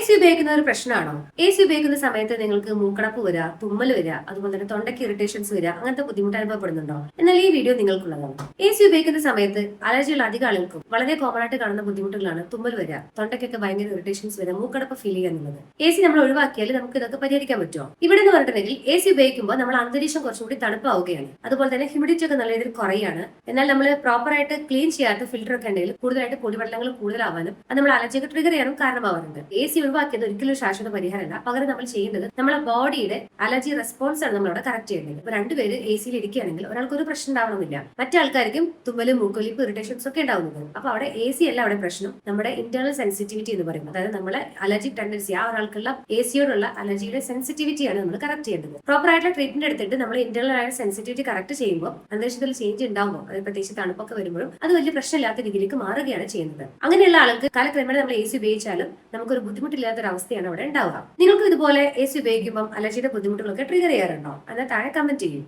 C ഉപയോഗിക്കുന്ന ഒരു പ്രശ്നമാണോ? എ സി ഉപയോഗിക്കുന്ന സമയത്ത് നിങ്ങൾക്ക് മൂക്കടപ്പ് വരിക, തുമ്മൽ വരിക, അതുപോലെ തന്നെ തൊണ്ടയ്ക്ക് ഇറിറ്റേഷൻസ് വരിക, അങ്ങനത്തെ ബുദ്ധിമുട്ട് അനുഭവപ്പെടുന്നുണ്ടോ? എന്നാൽ ഈ വീഡിയോ നിങ്ങൾക്കുള്ളതാണ്. എ സി ഉപയോഗിക്കുന്ന സമയത്ത് അലർജിയുള്ള അധിക ആളുകൾക്കും വളരെ കോമൺ ആയിട്ട് കാണുന്ന ബുദ്ധിമുട്ടുകളാണ് തുമ്മൽ വരിക, തൊണ്ടയ്ക്കൊക്കെ ഭയങ്കര ഇറിറ്റേഷൻസ് വരിക, മൂക്കടപ്പ് ഫീൽ ചെയ്യുക എന്നുള്ളത്. എ സി നമ്മൾ ഒഴിവാക്കിയാൽ നമുക്ക് ഇതൊക്കെ പരിഹരിക്കാൻ പറ്റുമോ? ഇവിടെ എന്ന് പറഞ്ഞിട്ടുണ്ടെങ്കിൽ എ സി ഉപയോഗിക്കുമ്പോൾ നമ്മൾ അന്തരീക്ഷം കുറച്ചുകൂടി തണുപ്പാവുകയാണ്. അതുപോലെ തന്നെ ഹ്യൂമിഡിറ്റി ഒക്കെ നല്ല രീതിയിൽ കുറയാണ്. എന്നാൽ നമ്മൾ പ്രോപ്പർ ആയിട്ട് ക്ലീൻ ചെയ്യാത്ത ഫിൽറ്റർ ഒക്കെ ഉണ്ടെങ്കിൽ കൂടുതലായിട്ട് പൊടിവെള്ളങ്ങൾ കൂടുതലാവാനും അത് നമ്മൾ അലർജിയൊക്കെ ട്രിഗർ ചെയ്യാനും കാരണമാവാറുണ്ട്. എ സി ഒഴിവാക്കിയത് ഒരിക്കലും ശാശ്വത പരിഹാരമല്ല. പകരം നമ്മൾ ചെയ്യേണ്ടത് നമ്മളെ ബോഡിയുടെ അലർജി റെസ്പോൺസ് ആണ് നമ്മളവിടെ കറക്റ്റ് ചെയ്യേണ്ടത്. ഇപ്പൊ രണ്ടുപേര് എ സിയിൽ ഇരിക്കുകയാണെങ്കിൽ ഒരാൾക്ക് ഒരു പ്രശ്നം ഉണ്ടാവണമെന്നില്ല. മറ്റാൾക്കാർക്കും തുമ്മലും മൂക്കൊലിപ്പ് ഇറിറ്റേഷൻസ് ഒക്കെ ഉണ്ടാവുന്നത്. അപ്പൊ അവിടെ എ സി അല്ല അവിടെ പ്രശ്നം, നമ്മുടെ ഇന്റേണൽ സെൻസിറ്റിവിറ്റി എന്ന് പറയുന്നത്. അതായത് നമ്മളെ അലർജിക് ടെൻഡൻസി, ആ ഒരാൾക്കുള്ള എ സിയോടുള്ള അലർജിയുടെ സെൻസിറ്റിവിറ്റിയാണ് നമ്മൾ കറക്റ്റ് ചെയ്യേണ്ടത്. പ്രോപ്പർ ആയിട്ടുള്ള ട്രീറ്റ്മെന്റ് എടുത്തിട്ട് നമ്മൾ ഇന്റേണൽ ആയ സെൻസിറ്റിവിറ്റി കറക്റ്റ് ചെയ്യുമ്പോൾ അന്തരീക്ഷത്തിൽ ചേഞ്ച് ഉണ്ടാകുമ്പോൾ, അതായത് പ്രത്യേകിച്ച് തണുപ്പൊക്കെ വരുമ്പോഴും അത് വലിയ പ്രശ്നമില്ലാത്ത രീതിയിലേക്ക് മാറുകയാണ് ചെയ്യുന്നത്. അങ്ങനെയുള്ള ആൾക്ക് കാലക്രമേണ നമ്മൾ എ സി ഉപയോഗിച്ചാലും നമുക്കൊരു ബുദ്ധിമുട്ടില്ലാത്ത ഒരു അവസ്ഥയാണ് അവിടെ ഉണ്ടാവുക. നിങ്ങൾക്ക് ഇതുപോലെ എ സി ഉപയോഗിക്കുമ്പോൾ അലർജിയുടെ ബുദ്ധിമുട്ടുകളൊക്കെ ട്രിഗർ ചെയ്യാറുണ്ടോ? എന്നാൽ താഴെ കമന്റ് ചെയ്യും.